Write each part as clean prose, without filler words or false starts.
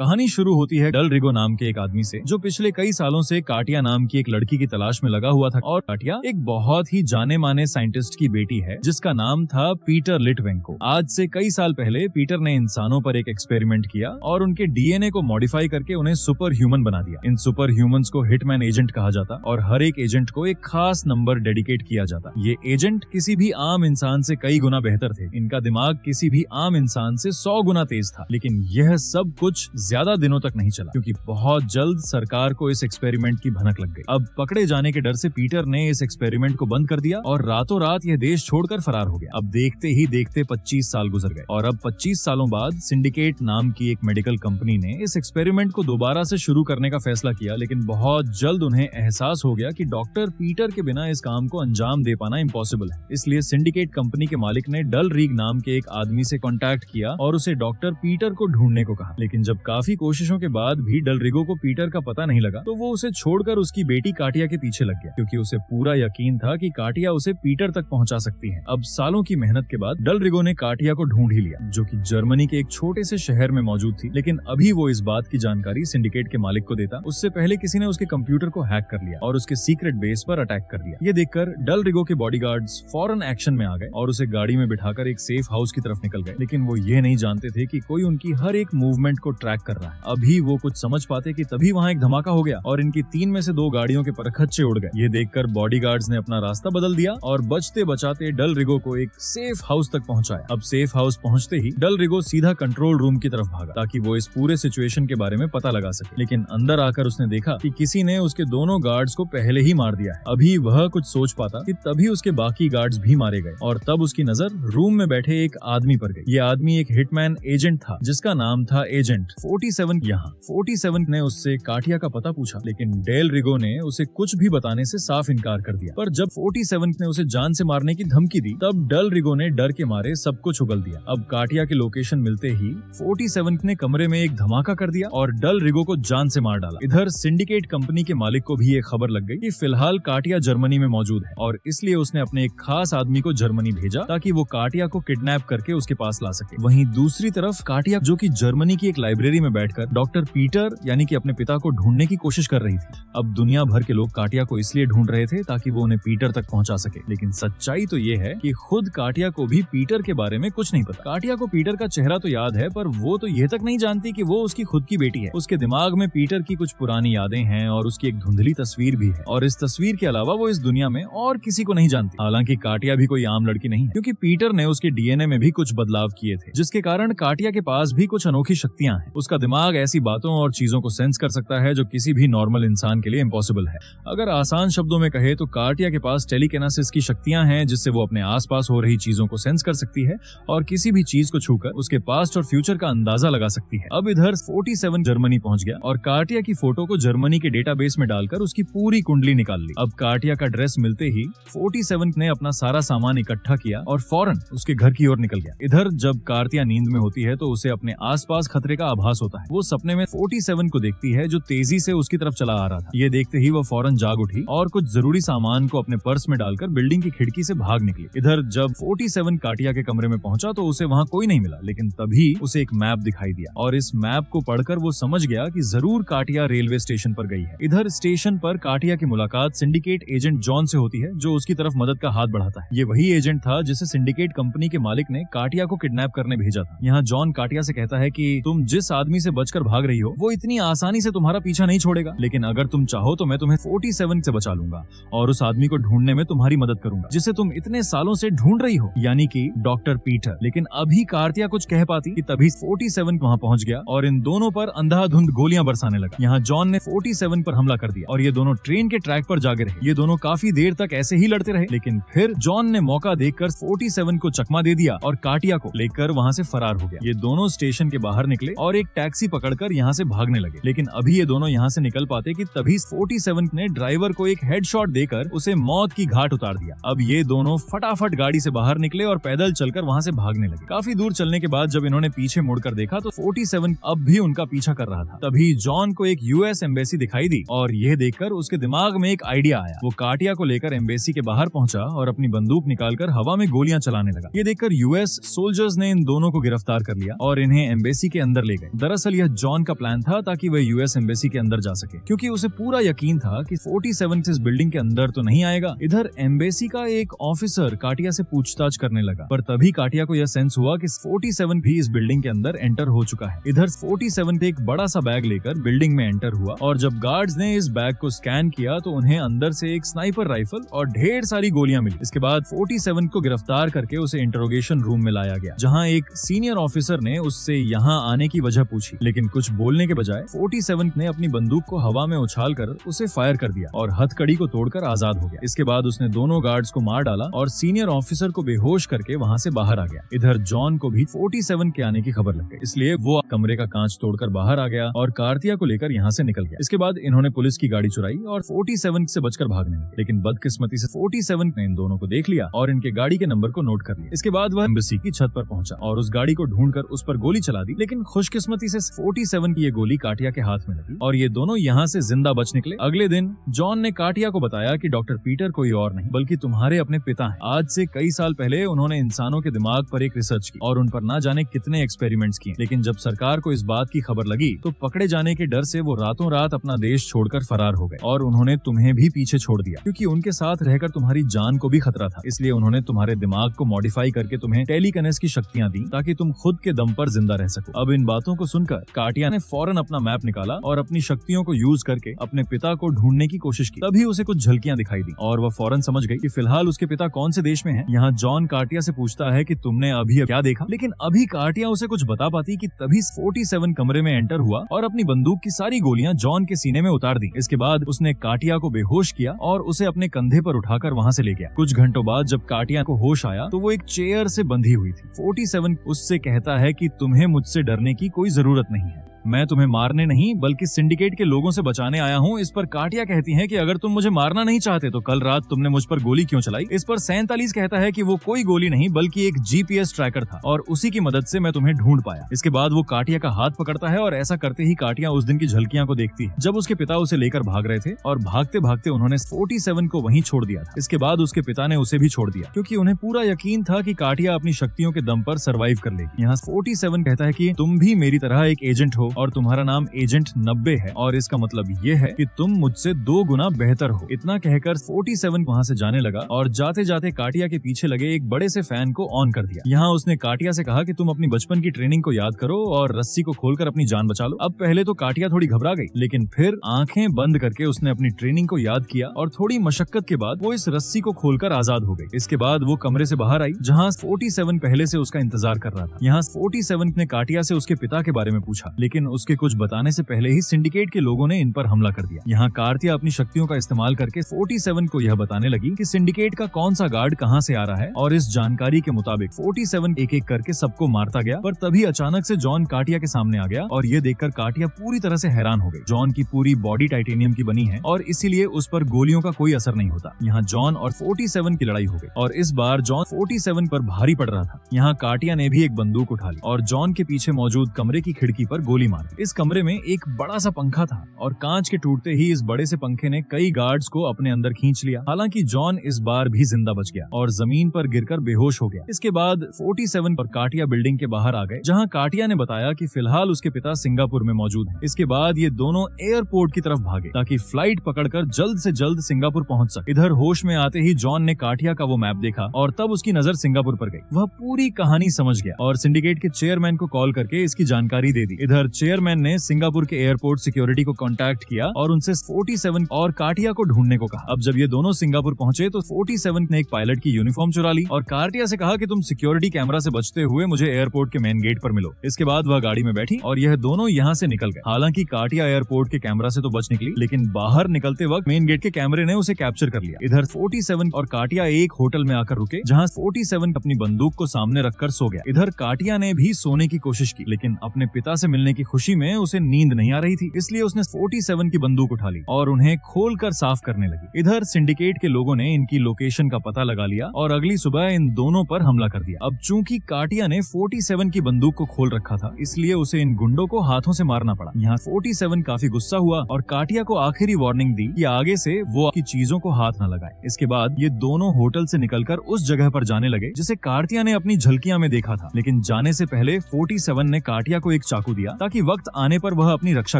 कहानी शुरू होती है डल रिगो नाम के एक आदमी से, जो पिछले कई सालों से काटिया नाम की एक लड़की की तलाश में लगा हुआ था। और काटिया एक बहुत ही जाने माने साइंटिस्ट की बेटी है जिसका नाम था पीटर लिटवेंको। आज से कई साल पहले पीटर ने इंसानों पर एक एक्सपेरिमेंट किया और उनके डीएनए को मॉडिफाई करके उन्हें सुपर ह्यूमन बना दिया। इन सुपर ह्यूमंस को हिटमैन एजेंट कहा जाता और हर एक एजेंट को एक खास नंबर डेडिकेट किया जाता। ये एजेंट किसी भी आम इंसान से कई गुना बेहतर थे। इनका दिमाग किसी भी आम इंसान से 100 गुना तेज था। लेकिन यह सब कुछ ज्यादा दिनों तक नहीं चला, क्योंकि बहुत जल्द सरकार को इस एक्सपेरिमेंट की भनक लग गई। अब पकड़े जाने के डर से पीटर ने इस एक्सपेरिमेंट को बंद कर दिया और रातों रात यह देश छोड़कर फरार हो गया। अब देखते ही देखते 25 साल गुजर गए और अब 25 सालों बाद सिंडिकेट नाम की एक मेडिकल कंपनी ने इस एक्सपेरिमेंट को दोबारा से शुरू करने का फैसला किया। लेकिन बहुत जल्द उन्हें एहसास हो गया कि डॉक्टर पीटर के बिना इस काम को अंजाम दे पाना इम्पॉसिबल है। इसलिए सिंडिकेट कंपनी के मालिक ने डल रीग नाम के एक आदमी से कॉन्टैक्ट किया और उसे डॉक्टर पीटर को ढूंढने को कहा। लेकिन जब काफी कोशिशों के बाद भी डल रिगो को पीटर का पता नहीं लगा तो वो उसे छोड़कर उसकी बेटी काटिया के पीछे लग गया, क्योंकि उसे पूरा यकीन था कि काटिया उसे पीटर तक पहुंचा सकती है। अब सालों की मेहनत के बाद डल रिगो ने काटिया को ढूंढ ही लिया, जो कि जर्मनी के एक छोटे से शहर में मौजूद थी। लेकिन अभी वो इस बात की जानकारी सिंडिकेट के मालिक को देता उससे पहले किसी ने उसके कंप्यूटर को हैक कर लिया और उसके सीक्रेट बेस पर अटैक कर दिया। ये देखकर डल रिगो के बॉडीगार्ड्स फौरन एक्शन में आ गए और उसे गाड़ी में बिठाकर एक सेफ हाउस की तरफ निकल गए। लेकिन वो ये नहीं जानते थे कि कोई उनकी हर एक मूवमेंट को ट्रैक कर रहा है। अभी वो कुछ समझ पाते कि तभी वहाँ एक धमाका हो गया और इनकी 3 में से 2 गाड़ियों के परखच्चे उड़ गए। ये देखकर बॉडीगार्ड्स ने अपना रास्ता बदल दिया और बचते बचाते डल रिगो को एक सेफ हाउस तक पहुंचाया। अब सेफ हाउस पहुंचते ही डल रिगो सीधा कंट्रोल रूम की तरफ भागा ताकि वो इस पूरे सिचुएशन के बारे में पता लगा सके। लेकिन अंदर आकर उसने देखा कि किसी ने उसके दोनों गार्ड्स को पहले ही मार दिया है। अभी वह कुछ सोच पाता कि तभी उसके बाकी गार्ड्स भी मारे गए और तब उसकी नजर रूम में बैठे एक आदमी पर गई। ये आदमी एक हिटमैन एजेंट था जिसका नाम था एजेंट 47। यहाँ 47 ने उससे काटिया का पता पूछा, लेकिन डेल रिगो ने उसे कुछ भी बताने से साफ इनकार कर दिया। पर जब 47 ने उसे जान से मारने की धमकी दी तब डल रिगो ने डर के मारे सब कुछ उगल दिया। अब काटिया के लोकेशन मिलते ही 47 ने कमरे में एक धमाका कर दिया और डल रिगो को जान से मार डाला। इधर सिंडिकेट कंपनी के मालिक को भी ये खबर लग गई कि फिलहाल काटिया जर्मनी में मौजूद है और इसलिए उसने अपने एक खास आदमी को जर्मनी भेजा ताकि वो काटिया को किडनैप करके उसके पास ला सके। वहीं दूसरी तरफ काटिया, जो कि जर्मनी की एक लाइब्रेरी में बैठकर डॉक्टर पीटर यानी कि अपने पिता को ढूंढने की कोशिश कर रही थी। अब दुनिया भर के लोग काटिया को इसलिए ढूंढ रहे थे ताकि वो उन्हें पीटर तक पहुंचा सके। लेकिन सच्चाई तो ये है कि खुद काटिया को भी पीटर के बारे में कुछ नहीं पता। काटिया को पीटर का चेहरा तो याद है, पर वो तो यह तक नहीं जानती कि वो उसकी खुद की बेटी है। उसके दिमाग में पीटर की कुछ पुरानी यादें हैं और उसकी एक धुंधली तस्वीर भी है और इस तस्वीर के अलावा वो इस दुनिया में और किसी को नहीं जानती। हालांकि काटिया भी कोई आम लड़की नहीं है, क्योंकि पीटर ने उसके डीएनए में भी कुछ बदलाव किए थे, जिसके कारण काटिया के पास भी कुछ अनोखी शक्तियां हैं। उसका दिमाग ऐसी बातों और चीजों को सेंस कर सकता है जो किसी भी नॉर्मल इंसान के लिए इम्पॉसिबल है। अगर आसान शब्दों में कहे तो काटिया के पास टेलीकिनेसिस की शक्तियां हैं, जिससे वो अपने आसपास हो रही चीजों को सेंस कर सकती है और किसी भी चीज को छूकर उसके पास्ट और फ्यूचर का अंदाजा लगा सकती है। अब इधर 47 जर्मनी पहुंच गया और काटिया की फोटो को जर्मनी के डेटाबेस में डालकर उसकी पूरी कुंडली निकाल ली। अब काटिया का ड्रेस मिलते ही 47 ने अपना सारा सामान इकट्ठा किया और फौरन उसके घर की ओर निकल गया। इधर जब काटिया नींद में होती है तो उसे अपने आसपास खतरे का आभास होता है। वो सपने में 47 को देखती है जो तेजी से उसकी तरफ चला आ रहा था। ये देखते ही वो फौरन जाग उठी और कुछ जरूरी सामान को अपने पर्स में डालकर बिल्डिंग की खिड़की से भाग निकली। इधर जब 47 काटिया के कमरे में पहुंचा तो उसे वहां कोई नहीं मिला, लेकिन तभी उसे एक मैप दिखाई दिया और इस मैप को पढ़कर वो समझ गया कि जरूर काटिया रेलवे स्टेशन पर गई है। इधर स्टेशन पर काटिया की मुलाकात सिंडिकेट एजेंट जॉन से होती है, जो उसकी तरफ मदद का हाथ बढ़ाता है। ये वही एजेंट था जिसे सिंडिकेट कंपनी के मालिक ने काटिया को किडनैप करने भेजा था। यहाँ जॉन काटिया से कहता है कि तुम जिस आदमी से बचकर भाग रही हो वो इतनी आसानी से तुम्हारा पीछा नहीं छोड़ेगा, लेकिन अगर तुम चाहो तो मैं तुम्हें 47 से बचा लूंगा और उस आदमी को ढूंढने में तुम्हारी मदद करूंगा जिसे तुम इतने सालों से ढूंढ रही हो, यानी कि डॉक्टर पीटर। लेकिन अभी काटिया कुछ कह पाती कि तभी 47 वहां पहुंच गया और इन दोनों पर अंधाधुंध गोलियां बरसाने लगा। यहाँ जॉन ने 47 पर हमला कर दिया और ये दोनों ट्रेन के ट्रैक पर जागे रहे। ये दोनों काफी देर तक ऐसे ही लड़ते रहे, लेकिन फिर जॉन ने मौका देखकर 47 को चकमा दे दिया और काटिया को लेकर वहां से फरार हो गया। ये दोनों स्टेशन के बाहर निकले और एक टैक्सी पकड़कर यहाँ से भागने लगे। लेकिन अभी ये दोनों यहाँ से निकल पाते कि तभी 47 ने ड्राइवर को एक हेडशॉट देकर उसे मौत की घाट उतार दिया। अब ये दोनों फटाफट गाड़ी से बाहर निकले और पैदल चलकर वहाँ से भागने लगे। काफी दूर चलने के बाद जब इन्होंने पीछे मुड़कर देखा तो 47 अब भी उनका पीछा कर रहा था। तभी जॉन को एक यूएस एम्बेसी दिखाई दी और यह देखकर उसके दिमाग में एक आइडिया आया। वो काटिया को लेकर एम्बेसी के बाहर पहुंचा और अपनी बंदूक निकालकर हवा में गोलियां चलाने लगा। ये देखकर यूएस सोल्जर्स ने इन दोनों को गिरफ्तार कर लिया और इन्हें एम्बेसी के अंदर ले गए। दरअसल यह जॉन का प्लान था ताकि वह यूएस एम्बेसी के अंदर जा सके, क्योंकि उसे पूरा यकीन था कि 47 इस बिल्डिंग के अंदर तो नहीं आएगा। इधर एम्बेसी का एक ऑफिसर काटिया से पूछताछ करने लगा, पर तभी काटिया को यह सेंस हुआ कि 47 भी इस बिल्डिंग के अंदर एंटर हो चुका है। इधर 47 एक बड़ा सा बैग लेकर बिल्डिंग में एंटर हुआ और जब गार्ड्स ने इस बैग को स्कैन किया तो उन्हें अंदर से एक स्नाइपर राइफल और ढेर सारी गोलियां मिली। इसके बाद 47 को गिरफ्तार करके उसे इंटरोगेशन रूम में लाया गया, जहां एक सीनियर ऑफिसर ने उससे यहाँ आने की वजह पूछी, लेकिन कुछ बोलने के बजाय 47 ने अपनी बंदूक को हवा में उछालकर उसे फायर कर दिया और हथकड़ी को तोड़कर आजाद हो गया। इसके बाद उसने दोनों गार्ड्स को मार डाला और सीनियर ऑफिसर को बेहोश करके वहां से बाहर आ गया। इधर जॉन को भी 47 के आने की खबर लग गई, इसलिए वो कमरे का कांच तोड़कर बाहर आ गया और कार्तिया को लेकर यहाँ से निकल गया। इसके बाद इन्होंने पुलिस की गाड़ी चुराई और 47 से बचकर भागने लगे, लेकिन बदकिस्मती से 47 ने इन दोनों को देख लिया और इनके गाड़ी के नंबर को नोट कर लिया। इसके बाद वह एम्बेसी की छत पर पहुंचा और उस गाड़ी को ढूंढकर उस पर गोली चला दी, लेकिन खुशकिस्मती से 47 की ये गोली काटिया के हाथ में लगी और ये दोनों यहाँ से जिंदा बच निकले। अगले दिन जॉन ने काटिया को बताया कि डॉक्टर पीटर कोई और नहीं बल्कि तुम्हारे अपने पिता हैं। आज से कई साल पहले उन्होंने इंसानों के दिमाग पर एक रिसर्च की और उन पर ना जाने कितने एक्सपेरिमेंट्स किए, लेकिन जब सरकार को इस बात की खबर लगी तो पकड़े जाने के डर से वो रातों रात अपना देश छोड़कर फरार हो गए और उन्होंने तुम्हें भी पीछे छोड़ दिया, क्योंकि उनके साथ रहकर तुम्हारी जान को भी खतरा था। इसलिए उन्होंने तुम्हारे दिमाग को मॉडिफाई करके तुम्हें टेलीकिनेसिस की शक्तियां दी ताकि तुम खुद के दम पर जिंदा रह सको। अब इन बातों को सुनकर काटिया ने फौरन अपना मैप निकाला और अपनी शक्तियों को यूज करके अपने पिता को ढूंढने की कोशिश की। तभी उसे कुछ झलकियां दिखाई दी और वह फौरन समझ गई कि फिलहाल उसके पिता कौन से देश में हैं। यहाँ जॉन काटिया से पूछता है कि तुमने अभी क्या देखा, लेकिन अभी काटिया उसे कुछ बता पाती कि तभी 47 कमरे में एंटर हुआ और अपनी बंदूक की सारी गोलियां जॉन के सीने में उतार दी। इसके बाद उसने काटिया को बेहोश किया और उसे अपने कंधे पर उठाकर वहां से ले गया। कुछ घंटों बाद जब काटिया को होश आया तो वो एक चेयर से बंधी हुई थी। 47 उससे कहता है कि तुम्हें मुझसे डरने की कोई जरूरत नहीं है, मैं तुम्हें मारने नहीं बल्कि सिंडिकेट के लोगों से बचाने आया हूँ। इस पर काटिया कहती है कि अगर तुम मुझे मारना नहीं चाहते तो कल रात तुमने मुझ पर गोली क्यों चलाई। इस पर 47 कहता है कि वो कोई गोली नहीं बल्कि एक जीपीएस ट्रैकर था और उसी की मदद से मैं तुम्हें ढूंढ पाया। इसके बाद वो काटिया का हाथ पकड़ता है और ऐसा करते ही काटिया उस दिन की झलकियां को देखती है जब उसके पिता उसे लेकर भाग रहे थे और भागते भागते उन्होंने 47 को वहीं छोड़ दिया था। इसके बाद उसके पिता ने उसे भी छोड़ दिया क्योंकि उन्हें पूरा यकीन था कि काटिया अपनी शक्तियों के दम पर सर्वाइव कर लेगी। यहाँ 47 कहता है कि तुम भी मेरी तरह एक एजेंट हो और तुम्हारा नाम एजेंट 90 है और इसका मतलब ये है कि तुम मुझसे 2 गुना बेहतर हो। इतना कहकर 47 वहाँ से जाने लगा और जाते जाते काटिया के पीछे लगे एक बड़े से फैन को ऑन कर दिया। यहाँ उसने काटिया से कहा कि तुम अपनी बचपन की ट्रेनिंग को याद करो और रस्सी को खोलकर अपनी जान बचा लो। अब पहले तो काटिया थोड़ी घबरा गई, लेकिन फिर आंखें बंद करके उसने अपनी ट्रेनिंग को याद किया और थोड़ी मशक्कत के बाद वो इस रस्सी को खोलकर आजाद हो गई। इसके बाद वो कमरे से बाहर आई जहाँ 47 पहले से उसका इंतजार कर रहा था। यहाँ 47 ने काटिया से उसके पिता के बारे में पूछा, लेकिन उसके कुछ बताने से पहले ही सिंडिकेट के लोगों ने इन पर हमला कर दिया। यहाँ काटिया अपनी शक्तियों का इस्तेमाल करके 47 को यह बताने लगी कि सिंडिकेट का कौन सा गार्ड कहाँ से आ रहा है और इस जानकारी के मुताबिक 47 एक एक करके सबको मारता गया। पर तभी अचानक से जॉन काटिया के सामने आ गया और ये देखकर काटिया पूरी तरह से हैरान हो गई। जॉन की पूरी बॉडी टाइटेनियम की बनी है और इसीलिए उस पर गोलियों का कोई असर नहीं होता। यहाँ जॉन और 47 की लड़ाई हो गई और इस बार जॉन 47 पर भारी पड़ रहा था। यहाँ काटिया ने भी एक बंदूक उठा ली और जॉन के पीछे मौजूद कमरे की खिड़की पर गोली मार दी। इस कमरे में एक बड़ा सा पंखा था और कांच के टूटते ही इस बड़े से पंखे ने कई गार्ड्स को अपने अंदर खींच लिया। हालांकि जॉन इस बार भी जिंदा बच गया और जमीन पर गिरकर बेहोश हो गया। इसके बाद 47 और काटिया बिल्डिंग के बाहर आ गए जहां काटिया ने बताया कि फिलहाल उसके पिता सिंगापुर में मौजूद हैं। इसके बाद ये दोनों एयरपोर्ट की तरफ भागे ताकि फ्लाइट पकड़कर जल्द से जल्द सिंगापुर पहुंच सके। इधर होश में आते ही जॉन ने काटिया का वो मैप देखा और तब उसकी नजर सिंगापुर पर गई। वह पूरी कहानी समझ गया और सिंडिकेट के चेयरमैन को कॉल करके इसकी जानकारी दे दी। इधर चेयरमैन ने सिंगापुर के एयरपोर्ट सिक्योरिटी को कांटेक्ट किया और उनसे 47 और काटिया को ढूंढने को कहा। अब जब ये दोनों सिंगापुर पहुंचे तो 47 ने एक पायलट की यूनिफॉर्म चुरा ली और काटिया से कहा कि तुम सिक्योरिटी कैमरा से बचते हुए मुझे एयरपोर्ट के मेन गेट पर मिलो। इसके बाद वह गाड़ी में बैठी और यह दोनों यहाँ से निकल गए। हालांकि काटिया एयरपोर्ट के कैमरा से तो बच निकली, लेकिन बाहर निकलते वक्त मेन गेट के कैमरे ने उसे कैप्चर कर लिया। इधर 47 और काटिया एक होटल में आकर रुके जहाँ 47 अपनी बंदूक को सामने रखकर सो गया। इधर काटिया ने भी सोने की कोशिश की, लेकिन अपने पिता से मिलने की खुशी में उसे नींद नहीं आ रही थी, इसलिए उसने 47 की बंदूक उठा ली और उन्हें खोलकर साफ करने लगी। इधर सिंडिकेट के लोगों ने इनकी लोकेशन का पता लगा लिया और अगली सुबह इन दोनों पर हमला कर दिया। अब चूंकि काटिया ने 47 की बंदूक को खोल रखा था, इसलिए उसे इन गुंडों को हाथों से मारना पड़ा। यहाँ 47 काफी गुस्सा हुआ और काटिया को आखिरी वार्निंग दी कि आगे से वो की चीजों को हाथ न लगाए। इसके बाद ये दोनों होटल से निकलकर उस जगह पर जाने लगे जिसे काटिया ने अपनी झलकियां में देखा था, लेकिन जाने से पहले 47 ने काटिया को एक चाकू दिया ताकि ताकि वक्त आने पर वह अपनी रक्षा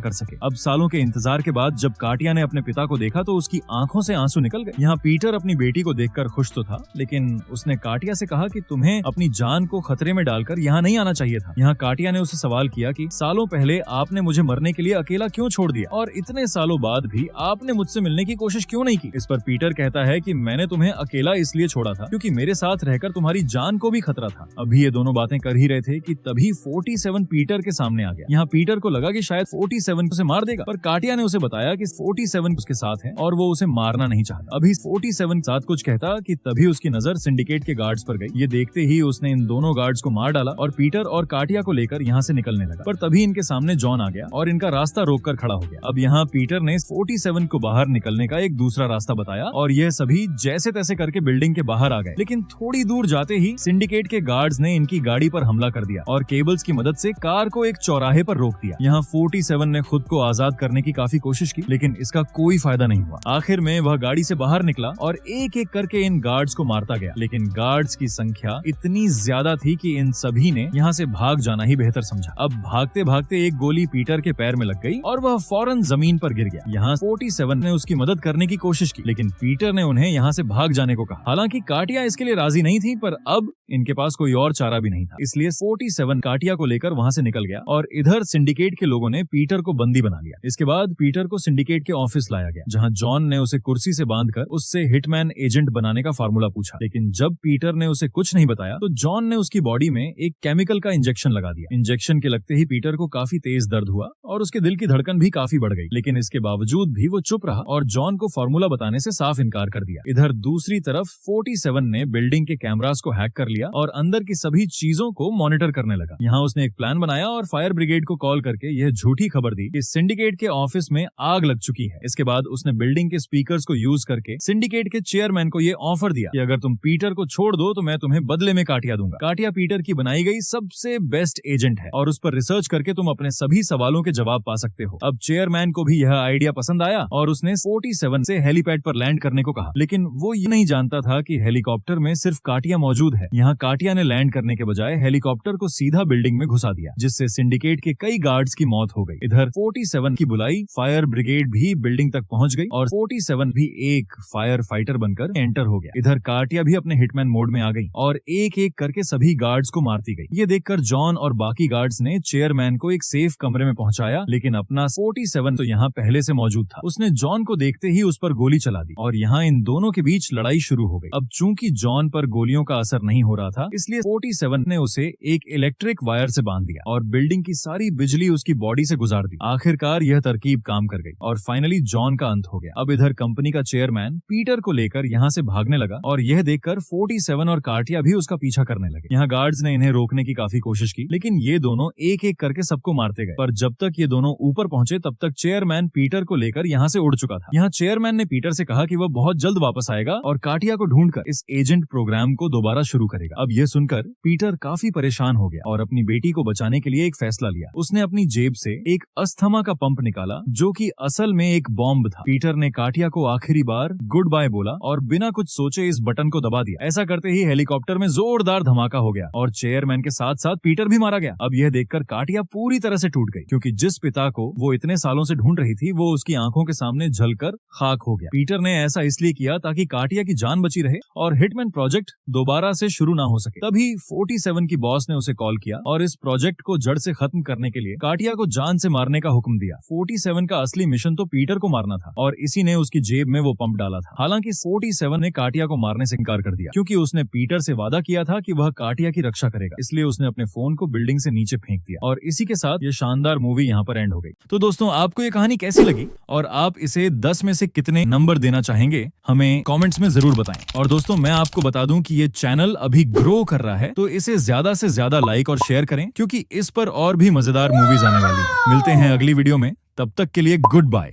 कर सके। अब सालों के इंतजार के बाद जब काटिया ने अपने पिता को देखा तो उसकी आंखों से आंसू निकल गए। यहाँ पीटर अपनी बेटी को देखकर खुश तो था, लेकिन उसने काटिया से कहा कि तुम्हें अपनी जान को खतरे में डालकर यहाँ नहीं आना चाहिए था। यहाँ काटिया ने उसे सवाल किया कि सालों पहले आपने मुझे मरने के लिए अकेला क्यों छोड़ दिया और इतने सालों बाद भी आपने मुझसे मिलने की कोशिश क्यों नहीं की। इस पर पीटर कहता है कि मैंने तुम्हें अकेला इसलिए छोड़ा था क्योंकि मेरे साथ रहकर तुम्हारी जान को भी खतरा था। अभी ये दोनों बातें कर ही रहे थे कि तभी 47 पीटर के सामने आ गया। यहाँ पीटर को लगा कि शायद 47 उसे मार देगा, पर काटिया ने उसे बताया कि 47 उसके साथ है और वो उसे मारना नहीं चाहता। अभी 47 साथ कुछ कहता कि तभी उसकी नजर सिंडिकेट के गार्ड्स पर गई। ये देखते ही उसने इन दोनों गार्ड्स को मार डाला और पीटर और काटिया को लेकर यहाँ से निकलने लगा। पर तभी इनके सामने जॉन आ गया और इनका रास्ता रोककर खड़ा हो गया। अब यहाँ पीटर ने 47 को बाहर निकलने का एक दूसरा रास्ता बताया और यह सभी जैसे तैसे करके बिल्डिंग के बाहर आ गए। लेकिन थोड़ी दूर जाते ही सिंडिकेट के गार्ड्स ने इनकी गाड़ी पर हमला कर दिया और केबल्स की मदद से कार को एक चौराहे पर रोक दिया। यहाँ 47 ने खुद को आजाद करने की काफी कोशिश की, लेकिन इसका कोई फायदा नहीं हुआ। आखिर में वह गाड़ी से बाहर निकला और एक एक करके इन गार्ड्स को मारता गया, लेकिन गार्ड्स की संख्या इतनी ज्यादा थी कि इन सभी ने यहाँ से भाग जाना ही बेहतर समझा। अब भागते भागते एक गोली पीटर के पैर में लग गई और वह फौरन जमीन पर गिर गया। यहाँ 47 ने उसकी मदद करने की कोशिश की, लेकिन पीटर ने उन्हें यहाँ से भाग जाने को कहा। हालांकि काटिया इसके लिए राजी नहीं थी, पर अब इनके पास कोई और चारा भी नहीं था, इसलिए 47 काटिया को लेकर वहाँ से निकल गया और इधर सिंडिकेट के लोगों ने पीटर को बंदी बना लिया। इसके बाद पीटर को सिंडिकेट के ऑफिस लाया गया, जहाँ जॉन ने उसे कुर्सी से बांधकर उससे हिटमैन एजेंट बनाने का फार्मूला पूछा। लेकिन जब पीटर ने उसे कुछ नहीं बताया तो जॉन ने उसकी बॉडी में एक केमिकल का इंजेक्शन लगा दिया। इंजेक्शन के लगते ही पीटर को काफी तेज दर्द हुआ और उसके दिल की धड़कन भी काफी बढ़ गई, लेकिन इसके बावजूद भी वो चुप रहा और जॉन को फार्मूला बताने से साफ इनकार कर दिया। इधर दूसरी तरफ 47 ने बिल्डिंग के कैमरास को हैक कर लिया और अंदर की सभी चीजों को मॉनिटर करने लगा। यहाँ उसने एक प्लान बनाया और फायर ब्रिगेड को कॉल करके यह झूठी खबर दी कि सिंडिकेट के ऑफिस में आग लग चुकी है। इसके बाद उसने बिल्डिंग के स्पीकर्स को यूज करके सिंडिकेट के चेयरमैन को यह ऑफर दिया कि अगर तुम पीटर को छोड़ दो तो मैं तुम्हें बदले में काटिया दूंगा। काटिया पीटर की बनाई गई सबसे बेस्ट एजेंट है और उस पर रिसर्च करके तुम अपने सभी सवालों के जवाब पा सकते हो। अब चेयरमैन को भी यह आइडिया पसंद आया और उसने 47 से हेलीपैड पर लैंड करने को कहा, लेकिन वो ये नहीं जानता था कि हेलीकॉप्टर में सिर्फ काटिया मौजूद है। यहाँ काटिया ने लैंड करने के बजाय हेलीकॉप्टर को सीधा बिल्डिंग में घुसा दिया, जिससे सिंडिकेट के कई गार्ड्स की मौत हो गई। इधर 47 की बुलाई फायर ब्रिगेड भी बिल्डिंग तक पहुंच गई और 47 भी एक फायर फाइटर बनकर एंटर हो गया। इधर काटिया भी अपने हिटमैन मोड में आ गई और एक एक करके सभी गार्ड्स को मारती गई। ये देखकर जॉन और बाकी गार्ड्स ने चेयरमैन को एक सेफ कमरे में पहुंचाया, लेकिन अपना 47 तो यहाँ पहले से मौजूद था। उसने जॉन को देखते ही उस पर गोली चला दी और यहाँ इन दोनों के बीच लड़ाई शुरू हो गई। अब चूंकि जॉन पर गोलियों का असर नहीं हो रहा था, इसलिए 47 ने उसे एक इलेक्ट्रिक वायर से बांध दिया और बिल्डिंग की सारी बिजली उसकी बॉडी से गुजार दी। आखिरकार यह तरकीब काम कर गई और फाइनली जॉन का अंत हो गया। अब इधर कंपनी का चेयरमैन पीटर को लेकर यहाँ से भागने लगा और यह देखकर 47 और काटिया भी उसका पीछा करने लगे। यहाँ गार्ड्स ने इन्हें रोकने की काफी कोशिश की, लेकिन ये दोनों एक एक करके सबको मारते गए। पर जब तक ये दोनों ऊपर पहुंचे तब तक चेयरमैन पीटर को लेकर यहाँ से उड़ चुका था। यहाँ चेयरमैन ने पीटर से कहा कि वह बहुत जल्द वापस आएगा और काटिया को ढूंढकर इस एजेंट प्रोग्राम को दोबारा शुरू करेगा। अब यह सुनकर पीटर काफी परेशान हो गया और अपनी बेटी को बचाने के लिए एक फैसला लिया। उसने अपनी जेब से एक अस्थमा का पंप निकाला, जो कि असल में एक बॉम्ब था। पीटर ने काटिया को आखिरी बार गुड बाय बोला और बिना कुछ सोचे इस बटन को दबा दिया। ऐसा करते ही हेलीकॉप्टर में जोरदार धमाका हो गया और चेयरमैन के साथ साथ पीटर भी मारा गया। अब यह देखकर काटिया पूरी तरह से टूट गई, क्योंकि जिस पिता को वो इतने सालों से ढूंढ रही थी वो उसकी आंखों के सामने जलकर खाक हो गया। पीटर ने ऐसा इसलिए किया ताकि काटिया की जान बची रहे और हिटमैन प्रोजेक्ट दोबारा से शुरू ना हो सके। तभी 47 की बॉस ने उसे कॉल किया और इस प्रोजेक्ट को जड़ से खत्म करने के लिए काटिया को जान से मारने का हुक्म दिया। 47 का असली मिशन तो पीटर को मारना था और इसी ने उसकी जेब में वो पंप डाला था। हालांकि 47 ने काटिया को मारने से इनकार कर दिया, क्योंकि उसने पीटर से वादा किया था कि वह काटिया की रक्षा करेगा। इसलिए उसने अपने फोन को बिल्डिंग से नीचे फेंक दिया और इसी के साथ ये शानदार मूवी यहाँ पर एंड हो गई। तो दोस्तों, आपको ये कहानी कैसी लगी और आप इसे 10 में से कितने नंबर देना चाहेंगे, हमें कमेंट्स में जरूर बताएं। और दोस्तों, मैं आपको बता दूं कि ये चैनल अभी ग्रो कर रहा है, तो इसे ज्यादा से ज्यादा लाइक और शेयर करें, क्योंकि इस पर और भी मजेदार मूवीज आने वाली है। मिलते हैं अगली वीडियो में, तब तक के लिए गुड बाय।